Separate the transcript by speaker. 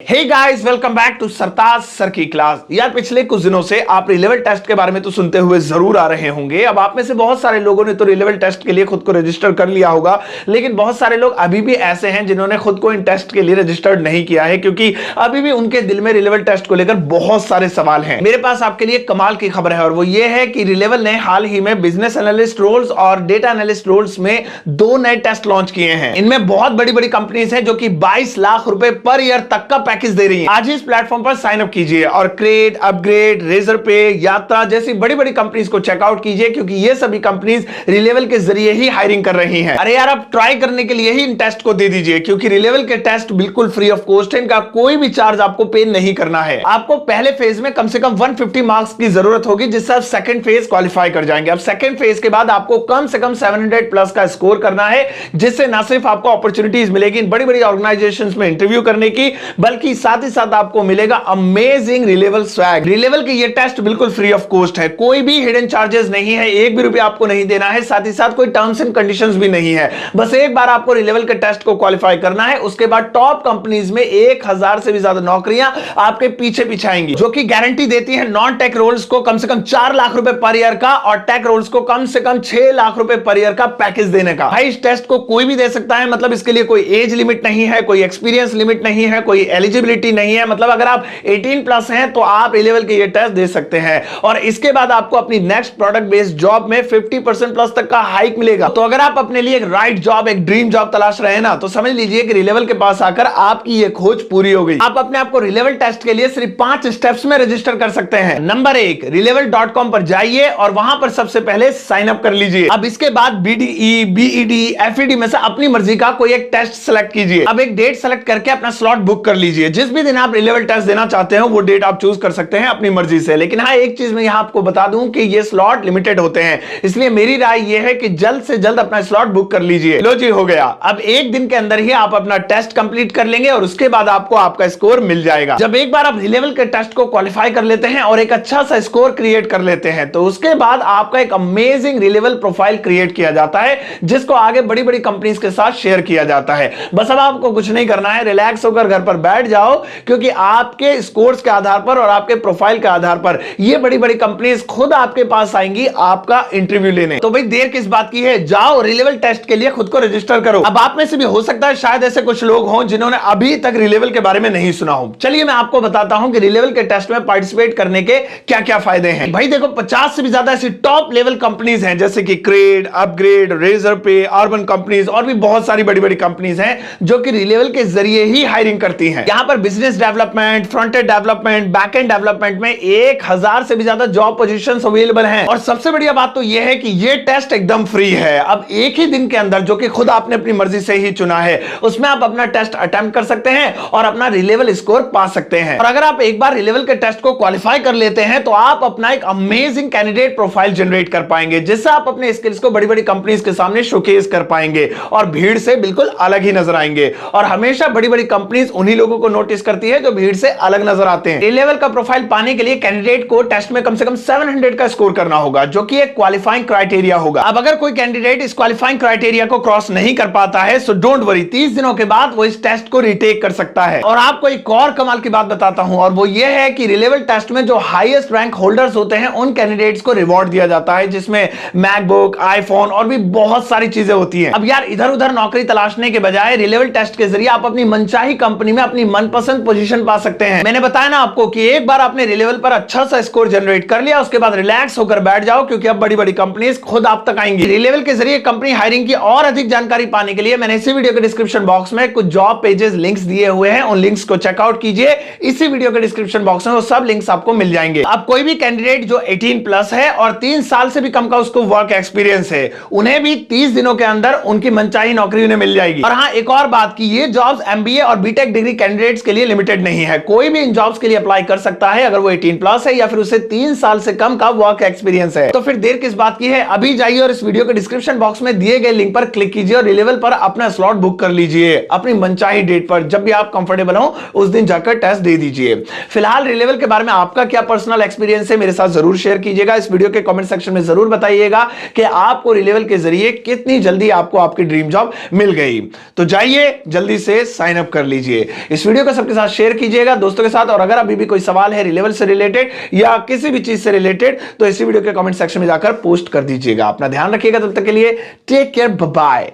Speaker 1: Hey guys, welcome back to Sartaj sir की class. यार पिछले कुछ दिनों से आप रिलेवल टेस्ट के बारे में तो सुनते हुए जरूर आ रहे होंगे। अब आप में से बहुत सारे लोगों ने तो रिलेवल टेस्ट के लिए खुद को रजिस्टर कर लिया होगा, लेकिन बहुत सारे लोग अभी भी ऐसे हैं जिन्होंने खुद को इन टेस्ट के लिए रजिस्टर्ड नहीं किया है, क्योंकि अभी भी उनके दिल में रिलेवल टेस्ट को लेकर बहुत सारे सवाल हैं। मेरे पास आपके लिए कमाल की खबर है, और वो ये है कि रिलेवल ने हाल ही में बिजनेस एनालिस्ट रोल्स और डेटा एनालिस्ट रोल्स में 2 नए टेस्ट लॉन्च किए हैं। इनमें बहुत बड़ी बड़ी कंपनीज हैं जो कि 22 लाख रुपए पर ईयर तक का पैकेज दे रही हैं। आज ही इस प्लेटफॉर्म पर साइन अप कीजिए और क्रेड, अपग्रेड, रेजर पे, यात्रा जैसी बड़ी बड़ी कंपनीज को चेकआउट कीजिए, क्योंकि ये सभी कंपनीज रिलेवल के जरिए ही हायरिंग कर रही हैं। अरे यार, आप ट्राई करने के लिए ही इन टेस्ट को दे दीजिए, क्योंकि रिलेवल के टेस्ट बिल्कुल फ्री ऑफ कॉस्ट है। इनका कोई भी चार्ज आपको पे नहीं करना है। आपको पहले फेज में कम से कम 150 मार्क्स की जरूरत होगी, जिससे आप सेकंड फेज क्वालिफाई कर जाएंगे। अब सेकंड फेज के बाद आपको कम से कम 700 प्लस का स्कोर करना है, जिससे ना सिर्फ आपको अपॉर्चुनिटीज मिलेगी इन बड़ी बड़ी ऑर्गेनाइजेशंस में इंटरव्यू करने की, बल्कि साथ ही साथ आपको मिलेगा अमेजिंग रिलेवल स्वैग। रिलेवल के ये टेस्ट बिल्कुल फ्री ऑफ कॉस्ट है, कोई भी हिडन चार्जेस नहीं है, 1 भी रुपया आपको नहीं देना है। साथ ही साथ कोई टर्म्स एंड कंडीशंस भी नहीं है। बस एक बार आपको रिलेवल के टेस्ट को क्वालिफाई करना है, उसके बाद टॉप कंपनीज में 1000 से भी ज्यादा नौकरियां आपके पीछे पीछे आएंगी, जो कि गारंटी देती है नॉन टेक रोल्स को कम से कम 4 लाख रुपए पर ईयर का, और टेक रोल्स को कम से कम 6 लाख रुपए पर ईयर का पैकेज देने का। भाई, इस टेस्ट को कोई भी दे सकता है, मतलब इसके लिए कोई एज लिमिट नहीं है, कोई एक्सपीरियंस लिमिट नहीं है, कोई एलिजिबिलिटी नहीं है। मतलब अगर आप 18 प्लस हैं तो आप रिलेवल के ये टेस्ट दे सकते हैं, और इसके बाद आपको अपनी नेक्स्ट प्रोडक्ट बेस्ड जॉब में 50% प्लस तक का हाइक मिलेगा। तो अगर आप अपने लिए एक राइट जॉब, एक ड्रीम जॉब तलाश रहे हैं ना, तो समझ लीजिए कि रिलेवल के पास आकर आपकी ये खोज पूरी हो गई। आप अपने आप को रिलेवल टेस्ट के लिए सिर्फ 5 स्टेप्स में रजिस्टर कर सकते हैं। नंबर 1, rellevel.com पर जाइए और वहां पर सबसे पहले साइन अप कर लीजिए। अब इसके बाद बीडीई, बीईडी, एफईडी में से अपनी मर्जी का कोई एक टेस्ट सेलेक्ट कीजिए। अब एक डेट सेलेक्ट करके अपना स्लॉट बुक कर लीजिए। जिस भी दिन आप रिलेवल टेस्ट देना चाहते हो वो डेट आप चूज कर सकते हैं अपनी मर्जी से। लेकिन हाँ, एक चीज मैं यहां आपको बता दूं कि ये स्लॉट लिमिटेड होते हैं, इसलिए मेरी राय यह है कि जल्द से जल्द अपना स्लॉट बुक कर लीजिए। लो जी, हो गया। अब एक दिन के अंदर ही आप अपना टेस्ट कंप्लीट कर लेंगे और उसके बाद आपको आपका स्कोर मिल जाएगा। जब एक बार आप रिलेवल के टेस्ट को क्वालिफाई कर लेते हैं और एक अच्छा सा स्कोर क्रिएट कर लेते हैं, तो उसके बाद आपका एक अमेजिंग रिलेवल प्रोफाइल क्रिएट किया जाता है, जिसको आगे बड़ी बड़ी कंपनीज के साथ शेयर किया जाता है। बस अब आपको कुछ नहीं करना है, रिलैक्स होकर घर पर बैठ जाओ, क्योंकि आपके स्कोर्स के आधार पर और आपके प्रोफाइल के आधार पर ये बड़ी बड़ी कंपनीज खुद आपके पास आएंगी आपका इंटरव्यू लेने। तो भाई, देर किस बात की है, जाओ रिलेवल टेस्ट के लिए खुद को रजिस्टर करो। अब आप में से भी हो सकता है शायद ऐसे कुछ लोग हों जिन्होंने अभी तक रिलेवल के बारे में नहीं सुना हो। चलिए मैं आपको बताता हूं कि रिलेवल के टेस्ट में पार्टिसिपेट करने के क्या क्या फायदे हैं। भाई देखो, 50 से भी ज्यादा ऐसी टॉप लेवल कंपनीज हैं, जैसे कि क्रेड, अपग्रेड, रेजर पे, अर्बन कंपनीज और भी बहुत सारी बड़ी बड़ी कंपनीज हैं जो कि रिलेवल के जरिए ही हायरिंग करती हैं। यहां पर business development, front end development, back and development में 1000 से भी ज्यादा जॉब पोजीशंस अवेलेबल हैं। और सबसे बढ़िया बात तो यह है कि यह टेस्ट एकदम फ्री है। अब एक ही दिन के अंदर, जो कि खुद आपने अपनी मर्जी से ही चुना है, उसमें आप अपना टेस्ट अटेम्प्ट कर सकते हैं और अपना रिलेवल स्कोर पा सकते हैं। और अगर आप एक बार रिलेवल के टेस्ट को क्वालिफाई कर लेते हैं, तो आप अपना एक अमेजिंग कैंडिडेट प्रोफाइल जनरेट कर पाएंगे, जिससे आप अपने स्किल्स को बड़ी बड़ी कंपनीज के सामने शोकेस कर पाएंगे और भीड़ से बिल्कुल अलग ही नजर आएंगे। और हमेशा बड़ी बड़ी कंपनीज उन्हीं लोगों को नोटिस करती है जो भीड़ से अलग नजर आते हैं। रिलेवल का प्रोफाइल पाने के लिए कैंडिडेट को टेस्ट में कम से कम 700 का स्कोर करना होगा, जो कि एक क्वालिफाइंग क्राइटेरिया होगा। अब अगर कोई कैंडिडेट इस क्वालिफाइंग क्राइटेरिया को क्रॉस नहीं कर पाता है, सो डोंट वरी, 30 दिनों के बाद वो इस टेस्ट को रिटेक कर सकता है। और आपको एक और कमाल की बात बताता हूं, और वो ये है कि रिलेवल टेस्ट में जो हाईएस्ट रैंक होल्डर्स होते हैं, उन कैंडिडेट्स को रिवॉर्ड दिया जाता है, जिसमें मैकबुक, आईफोन और भी बहुत सारी चीजें होती हैं। अब यार, इधर उधर नौकरी तलाशने के बजाय रिलेवल टेस्ट के जरिए आप अपनी मनचाही कंपनी में अपनी मनपसंद पोजीशन पा सकते हैं। मैंने बताया ना आपको कि एक बार आपने रिलेवल पर अच्छा सा स्कोर जनरेट कर लिया, उसके बाद रिलैक्स होकर बैठ जाओ, क्योंकि अब बड़ी बड़ी कंपनीज खुद आप तक आएंगी। रिलेवल के जरिए कंपनी हायरिंग की और अधिक जानकारी पाने के लिए मैंने इसी वीडियो के डिस्क्रिप्शन बॉक्स में कुछ जॉब पेजेस लिंक्स दिए हुए हैं, उन लिंक्स को चेकआउट कीजिए। इसी वीडियो के डिस्क्रिप्शन बॉक्स में वो सब लिंक्स आपको मिल जाएंगे। अब कोई भी कैंडिडेट जो 18 प्लस है और 3 साल से भी कम का उसको वर्क एक्सपीरियंस है, उन्हें भी 30 दिनों के अंदर उनकी मनचाही नौकरी उन्हें मिल जाएगी। और हाँ, एक और बात कि ये जॉब्स एमबीए और बीटेक डिग्री कैंडिडेट्स के लिए लिमिटेड नहीं है, कोई भी इन जॉब्स के लिए अप्लाई कर सकता है अगर वो 18 प्लस है या फिर उसे 3 साल से कम का वर्क एक्सपीरियंस है। तो फिर देर किस बात की है, अभी जाइए और इस वीडियो के डिस्क्रिप्शन बॉक्स में दिए गए लिंक पर क्लिक कीजिए और रिलेवल पर अपना स्लॉट बुक कर लीजिए अपनी मनचाही डेट पर। जब भी आप कंफर्टेबल हो उस दिन जाकर टेस्ट दे दीजिए। फिलहाल रिलेवल के बारे में आपका क्या पर्सनल एक्सपीरियंस है, मेरे साथ जरूर शेयर कीजिएगा। इस वीडियो के कमेंट सेक्शन में जरूर बताइएगा कि आपको रिलेवल के जरिए कितनी जल्दी आपको आपकी ड्रीम जॉब मिल गई। तो जाइए जल्दी से साइन अप कर लीजिए। इस वीडियो वीडियो को सबके साथ शेयर कीजिएगा, दोस्तों के साथ। और अगर अभी भी कोई सवाल है रिलेवल से रिलेटेड या किसी भी चीज से रिलेटेड, तो इसी वीडियो के कमेंट सेक्शन में जाकर पोस्ट कर दीजिएगा। अपना ध्यान रखिएगा, तब तक के लिए टेक केयर, बाय बाय।